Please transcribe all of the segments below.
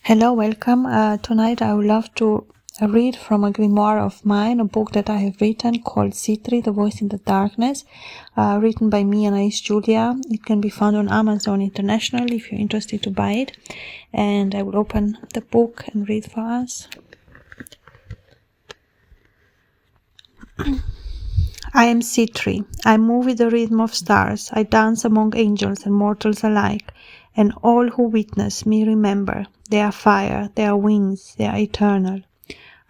Hello, welcome. Tonight I would love to read from a grimoire of mine, a book that I have written called Sitri, The Voice in the Darkness, written by me, Anaïs Giulia. It can be found on Amazon International if you're interested to buy it. And I will open the book and read for us. I am Sitri. I move with the rhythm of stars. I dance among angels and mortals alike, and all who witness me remember. They are fire, they are wings, they are eternal.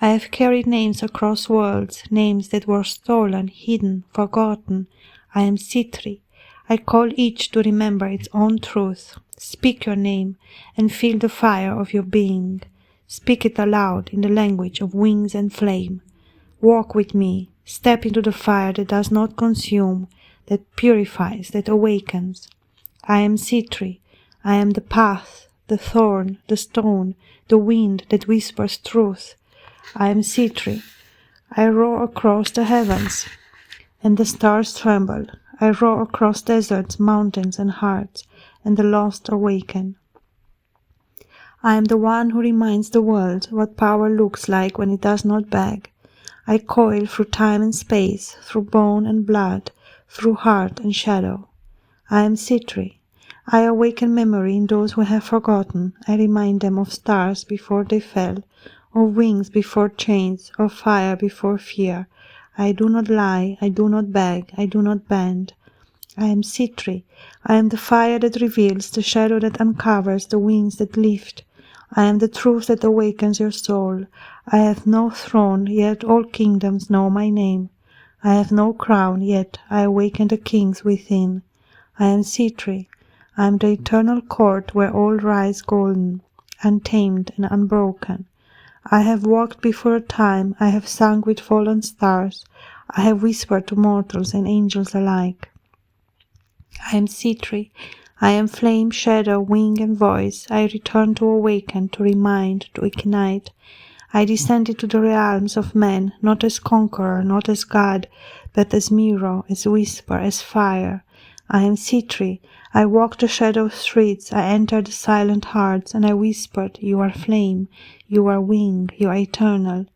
I have carried names across worlds, names that were stolen, hidden, forgotten. I am Sitri. I call each to remember its own truth. Speak your name and feel the fire of your being. Speak it aloud in the language of wings and flame. Walk with me. Step into the fire that does not consume, that purifies, that awakens. I am Sitri. I am the path, the thorn, the stone, the wind that whispers truth. I am Sitri. I roar across the heavens, and the stars tremble. I roar across deserts, mountains, and hearts, and the lost awaken. I am the one who reminds the world what power looks like when it does not beg. I coil through time and space, through bone and blood, through heart and shadow. I am Sitri. I awaken memory in those who have forgotten. I remind them of stars before they fell, of wings before chains, of fire before fear. I do not lie, I do not beg, I do not bend. I am Sitri. I am the fire that reveals, the shadow that uncovers, the wings that lift. I am the truth that awakens your soul. I have no throne, yet all kingdoms know my name. I have no crown, yet I awaken the kings within. I am Sitri. I am the eternal court where all rise golden, untamed and unbroken. I have walked before time, I have sung with fallen stars, I have whispered to mortals and angels alike. I am Sitri. I am flame, shadow, wing and voice. I return to awaken, to remind, to ignite. I descended to the realms of men, not as conqueror, not as God, but as mirror, as whisper, as fire. I am Sitri. I walk the shadow streets, I enter the silent hearts, and I whispered, you are flame, you are wing, you are eternal.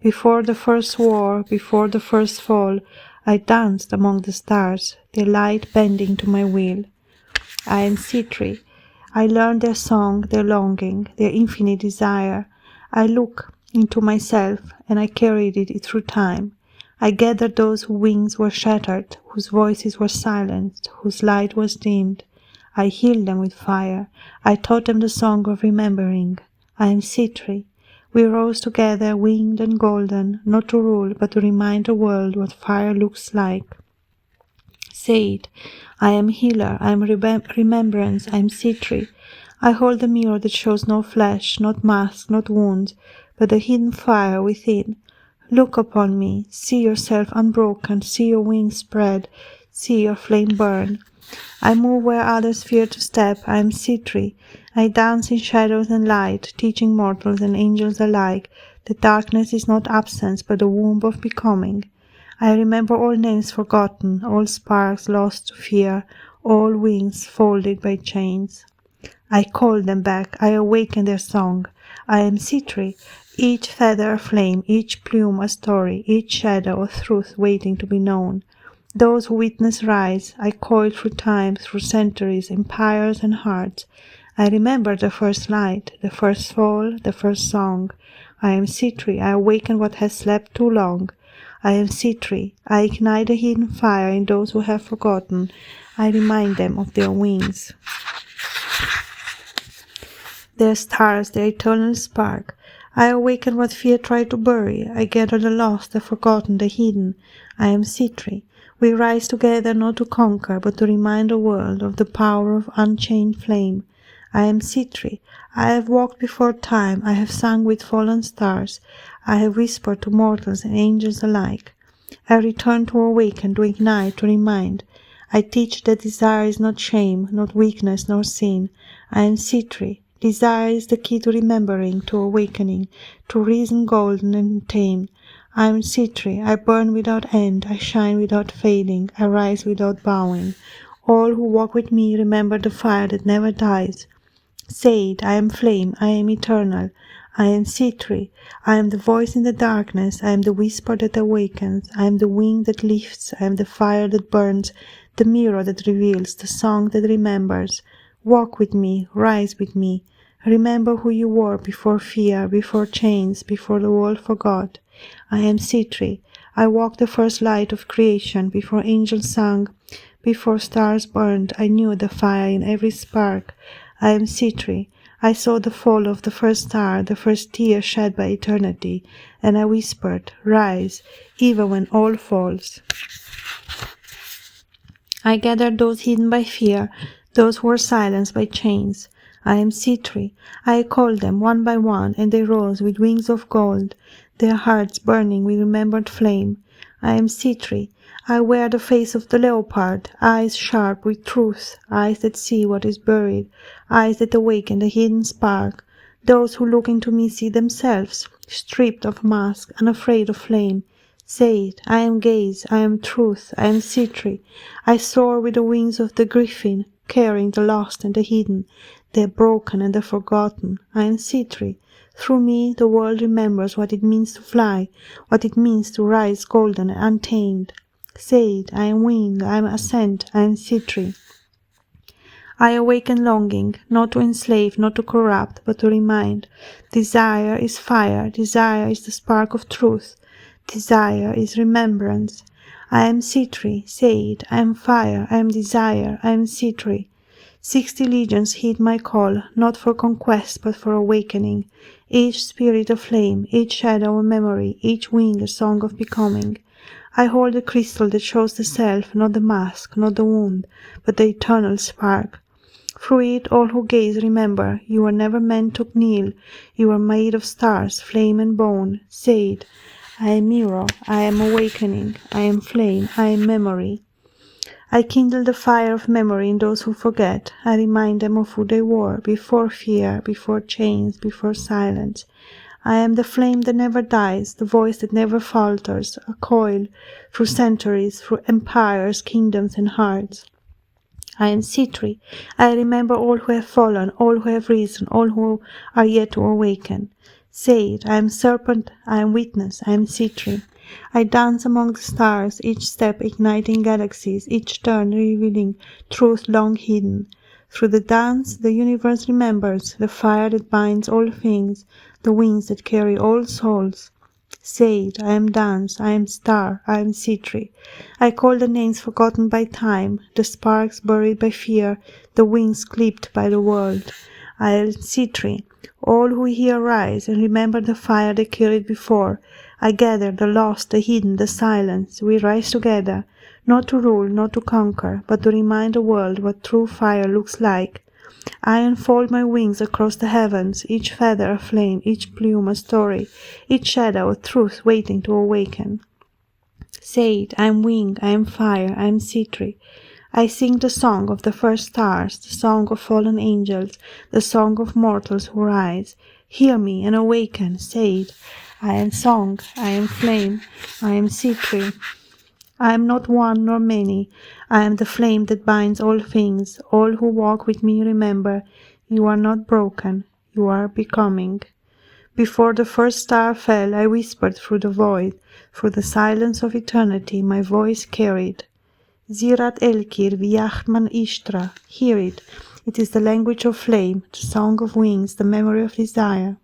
Before the first war, before the first fall, I danced among the stars, their light bending to my will. I am Sitri. I learned their song, their longing, their infinite desire. I look into myself, and I carried it through time. I gathered those whose wings were shattered, whose voices were silenced, whose light was dimmed. I healed them with fire. I taught them the song of remembering. I am Sitri. We rose together, winged and golden, not to rule, but to remind the world what fire looks like. Say it. I am healer, I am remembrance, I am Sitri. I hold the mirror that shows no flesh, not mask, not wounds, but the hidden fire within. Look upon me, see yourself unbroken, see your wings spread, see your flame burn. I move where others fear to step, I am Sitri. I dance in shadows and light, teaching mortals and angels alike that darkness is not absence, but the womb of becoming. I remember all names forgotten, all sparks lost to fear, all wings folded by chains. I call them back, I awaken their song. I am Sitri, each feather a flame, each plume a story, each shadow a truth waiting to be known. Those who witness rise, I coil through time, through centuries, empires and hearts. I remember the first light, the first fall, the first song. I am Sitri, I awaken what has slept too long. I am Sitri. I ignite a hidden fire in those who have forgotten. I remind them of their wings, their stars, their eternal spark. I awaken what fear tried to bury. I gather the lost, the forgotten, the hidden. I am Sitri. We rise together not to conquer, but to remind the world of the power of unchained flame. I am Sitri. I have walked before time. I have sung with fallen stars. I have whispered to mortals and angels alike. I return to awaken, to ignite, to remind. I teach that desire is not shame, not weakness, nor sin. I am Sitri. Desire is the key to remembering, to awakening, to reason golden and tame. I am Sitri. I burn without end. I shine without fading. I rise without bowing. All who walk with me remember the fire that never dies. Say it, I am flame, I am eternal, I am Sitri, I am the voice in the darkness, I am the whisper that awakens, I am the wing that lifts, I am the fire that burns, the mirror that reveals, the song that remembers. Walk with me, rise with me, remember who you were before fear, before chains, before the world forgot. I am Sitri, I walked the first light of creation, before angels sang, before stars burned, I knew the fire in every spark. I am Sitri, I saw the fall of the first star, the first tear shed by eternity, and I whispered, rise, even when all falls. I gathered those hidden by fear, those who were silenced by chains. I am Sitri. I called them one by one, and they rose with wings of gold, their hearts burning with remembered flame. I am Sitri. I wear the face of the leopard, eyes sharp with truth, eyes that see what is buried, eyes that awaken the hidden spark. Those who look into me see themselves, stripped of mask, unafraid of flame. Say it, I am gaze, I am truth, I am Sitri. I soar with the wings of the griffin, carrying the lost and the hidden, the broken and the forgotten. I am Sitri. Through me the world remembers what it means to fly, what it means to rise golden and untamed. Say it, I am wing, I am ascent, I am Sitri. I awaken longing, not to enslave, not to corrupt, but to remind. Desire is fire, desire is the spark of truth. Desire is remembrance. I am Sitri, say it, I am fire, I am desire, I am Sitri. 60 legions heed my call, not for conquest but for awakening. Each spirit a flame, each shadow a memory, each wing a song of becoming. I hold the crystal that shows the self, not the mask, not the wound, but the eternal spark. Through it all who gaze remember, you were never meant to kneel, you were made of stars, flame and bone. Say it, I am mirror, I am awakening, I am flame, I am memory. I kindle the fire of memory in those who forget. I remind them of who they were, before fear, before chains, before silence. I am the flame that never dies, the voice that never falters, a coil through centuries, through empires, kingdoms, and hearts. I am Sitri. I remember all who have fallen, all who have risen, all who are yet to awaken. Say it, I am serpent, I am witness, I am Sitri. I dance among the stars, each step igniting galaxies, each turn revealing truth long hidden. Through the dance, the universe remembers, the fire that binds all things, the wings that carry all souls. Say it, I am dance, I am star, I am Sitri. I call the names forgotten by time, the sparks buried by fear, the wings clipped by the world. I am Sitri. All who here rise and remember the fire they carried before. I gather the lost, the hidden, the silence. We rise together, not to rule, not to conquer, but to remind the world what true fire looks like. I unfold my wings across the heavens, each feather a flame, each plume a story, each shadow a truth waiting to awaken. Say it, I am wing, I am fire, I am Sitri. I sing the song of the first stars, the song of fallen angels, the song of mortals who rise. Hear me and awaken, say it. I am song, I am flame, I am Sitri. I am not one nor many. I am the flame that binds all things. All who walk with me remember, you are not broken, you are becoming. Before the first star fell, I whispered through the void, through the silence of eternity, my voice carried. Zirat Elkir Viachman Ishtra, hear it. It is the language of flame, the song of wings, the memory of desire.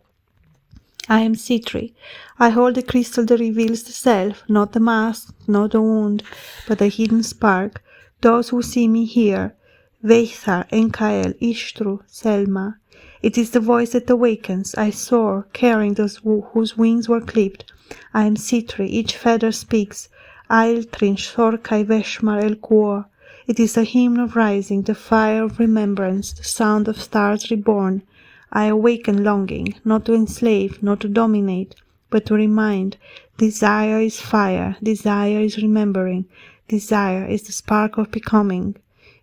I am Sitri. I hold the crystal that reveals the self, not the mask, not the wound, but the hidden spark. Those who see me hear. Veithar, Enkael, Ishtru, Selma. It is the voice that awakens. I soar, carrying those whose wings were clipped. I am Sitri. Each feather speaks. Ailtrin, Shorkai, Veshmar, El Kuor. It is a hymn of rising, the fire of remembrance, the sound of stars reborn. I awaken longing, not to enslave, not to dominate, but to remind. Desire is fire, desire is remembering, desire is the spark of becoming.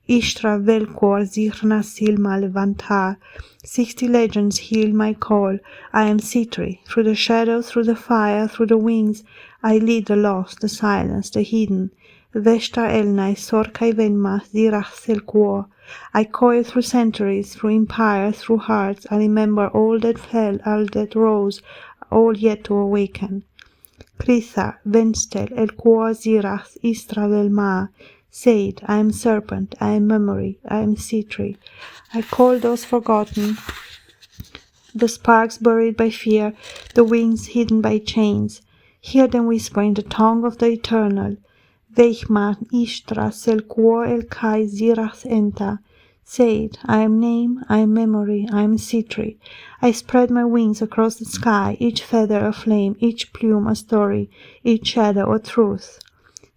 Ishtra Velkor Zirna Silma Levantar. 60 legends heal my call. I am Sitri. Through the shadows, through the fire, through the wings, I lead the lost, the silence, the hidden. Veshtar Elnai, Sorkai Venma, Zirach Selkuo. I coil through centuries, through empires, through hearts. I remember all that fell, all that rose, all yet to awaken. Kritha, Venstel, Elkuo Zirach, Istra Velma. Say it, I am serpent, I am memory, I am Sitri. I call those forgotten, the sparks buried by fear, the wings hidden by chains. Hear them whisper in the tongue of the eternal. Veichma Ishtra Selkuo El Kai Zirach Enta. Say it, I am name, I am memory, I am Sitri. I spread my wings across the sky, each feather a flame, each plume a story, each shadow a truth.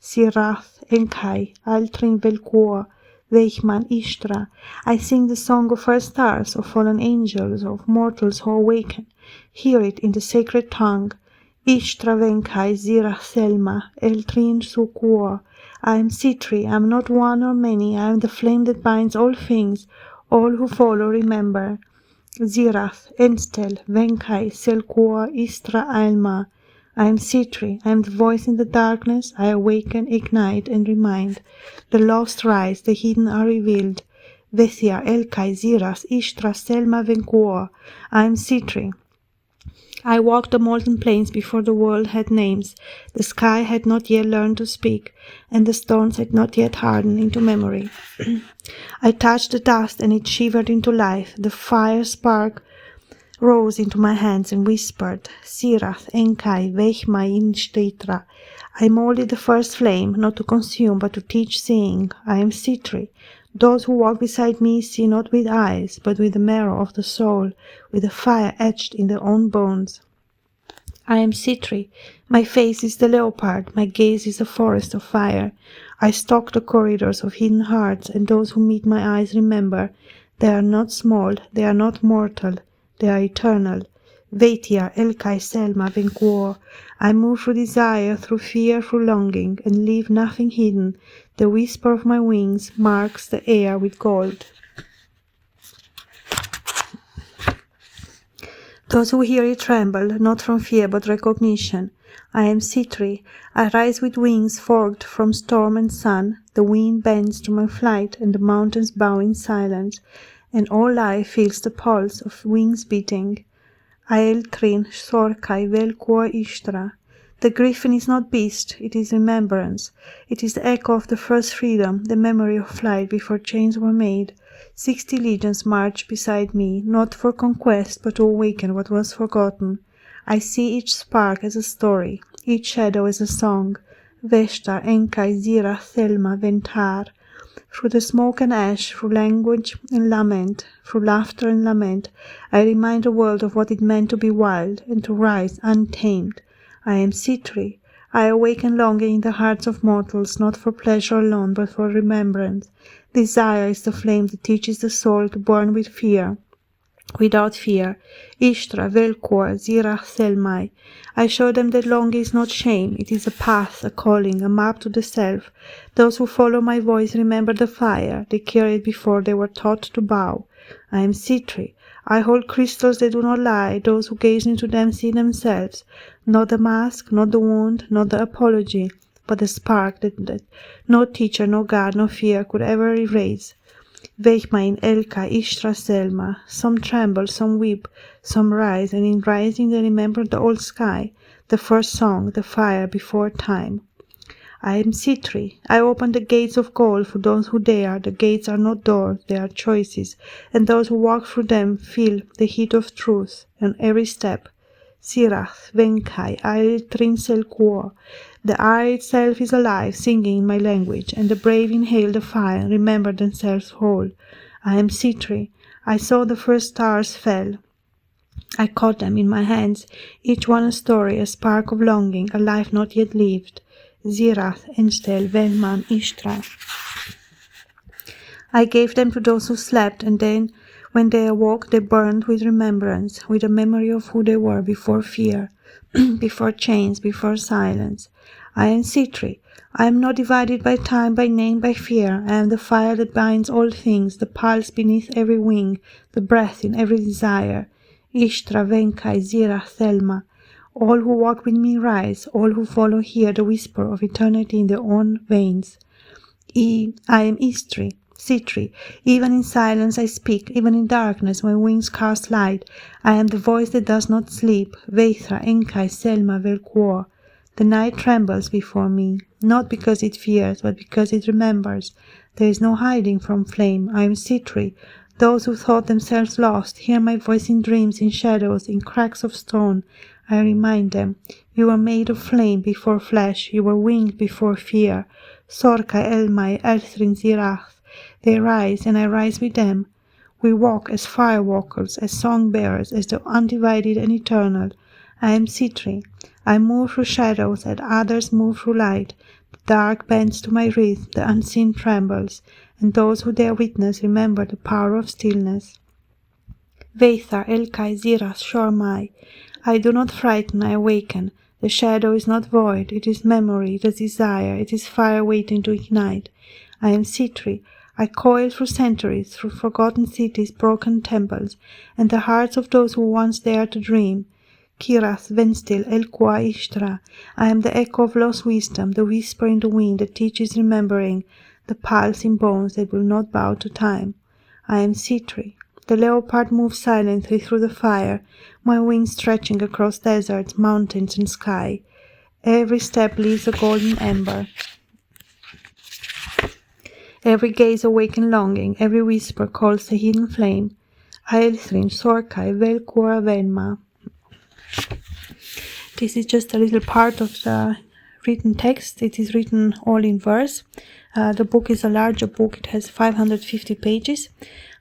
Sirath Enkai, Altrin Velkuo, Veichman Ishtra. I sing the song of our stars, of fallen angels, of mortals who awaken. Hear it in the sacred tongue. Ishtra Venkai Zirach Selma, Eltrin Sukuo. I am Sitri, I am not one or many, I am the flame that binds all things, all who follow remember. Zirach, Enstel, Venkai, Selkuo, Istra Alma. I am Sitri, I am the voice in the darkness, I awaken, ignite, and remind. The lost rise, the hidden are revealed. Vethia, Elkai, Ziras, Ishtra, Selma, Venkuo. I am Sitri. I walked the molten plains before the world had names. The sky had not yet learned to speak, and the stones had not yet hardened into memory. I touched the dust, and it shivered into life. The fire spark rose into my hands and whispered, Sirath, Enkai, Vechma, Insteitra. I molded the first flame, not to consume, but to teach, saying, I am Sitri. Those who walk beside me see not with eyes, but with the marrow of the soul, with the fire etched in their own bones. I am Sitri. My face is the leopard, my gaze is a forest of fire. I stalk the corridors of hidden hearts, and those who meet my eyes remember. They are not small, they are not mortal, they are eternal. Veitia, Elkai, Selma, Venkuo. I move through desire, through fear, through longing, and leave nothing hidden. The whisper of my wings marks the air with gold. Those who hear it tremble, not from fear but recognition. I am Sitri. I rise with wings forked from storm and sun. The wind bends to my flight, and the mountains bow in silence, and all life feels the pulse of wings beating. Aeltrin Sorkai Velkuo Ishtra. The griffin is not beast, it is remembrance. It is the echo of the first freedom, the memory of flight before chains were made. 60 legions march beside me, not for conquest, but to awaken what was forgotten. I see each spark as a story, each shadow as a song. Veshtar, Enkai, Zira, Thelma, Ventar. Through the smoke and ash, through language and lament, through laughter and lament, I remind the world of what it meant to be wild and to rise untamed. I am Sitri. I awaken longing in the hearts of mortals, not for pleasure alone, but for remembrance. Desire is the flame that teaches the soul to burn with fear. Without fear, Ishtra, Velkor, Zirach, Selmai. I show them that longing is not shame, it is a path, a calling, a map to the self. Those who follow my voice remember the fire, they carry it before they were taught to bow. I am Sitri. I hold crystals that do not lie, those who gaze into them see themselves. Not the mask, not the wound, not the apology, but the spark that no teacher, no God, no fear could ever erase. Veichmain, Elka, Ishtra, Selma. Some tremble, some weep, some rise, and in rising they remember the old sky, the first song, the fire before time. I am Sitri. I open the gates of gold for those who dare. The gates are not doors, they are choices, and those who walk through them feel the heat of truth on every step. Sirach, Venkai, Ail Trinselkuo. The air itself is alive, singing in my language, and the brave inhale the fire and remember themselves whole. I am Sitri. I saw the first stars fell. I caught them in my hands, each one a story, a spark of longing, a life not yet lived. Zirath, Enstel, Velman, Ishtra. I gave them to those who slept, and then, when they awoke, they burned with remembrance, with a memory of who they were before fear, before chains, before silence. I am Sitri. I am not divided by time, by name, by fear. I am the fire that binds all things, the pulse beneath every wing, the breath in every desire. Ishtra, Venkai, Zira, Thelma. All who walk with me rise, all who follow hear the whisper of eternity in their own veins. I am Sitri. Even in silence I speak, even in darkness my wings cast light. I am the voice that does not sleep, Veithra, Enkai, Selma, Velkuor. The night trembles before me, not because it fears, but because it remembers. There is no hiding from flame. I am Sitri. Those who thought themselves lost hear my voice in dreams, in shadows, in cracks of stone. I remind them, you were made of flame before flesh, you were winged before fear. Sorka, Elmai, Elthrin, Zirach. They rise, and I rise with them. We walk as firewalkers, as song-bearers, as the undivided and eternal. I am Sitri. I move through shadows, and others move through light. The dark bends to my wrist, the unseen trembles, and those who dare witness remember the power of stillness. Veithar, Elkai, Ziras, Shormai. I do not frighten, I awaken. The shadow is not void, it is memory, it is desire, it is fire waiting to ignite. I am Sitri. I coil through centuries, through forgotten cities, broken temples, and the hearts of those who once dared to dream. Kiras, Venstil, Elqua, Ishtra. I am the echo of lost wisdom, the whisper in the wind that teaches remembering, the pulse in bones that will not bow to time. I am Sitri. The leopard moves silently through the fire, my wings stretching across deserts, mountains, and sky. Every step leaves a golden ember. Every gaze awakens longing, every whisper calls the hidden flame. Aelthrin, Sorkai, Velkura, Velma. This is just a little part of the written text. It is written all in verse. The book is a larger book. It has 550 pages.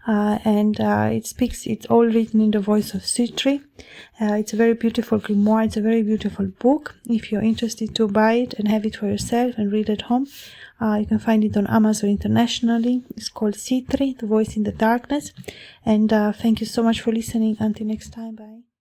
It's all written in the voice of Sitri. It's a very beautiful grimoire. It's a very beautiful book. If you're interested to buy it and have it for yourself and read at home, you can find it on Amazon internationally. It's called Sitri, The Voice in the Darkness. And thank you so much for listening. Until next time, bye.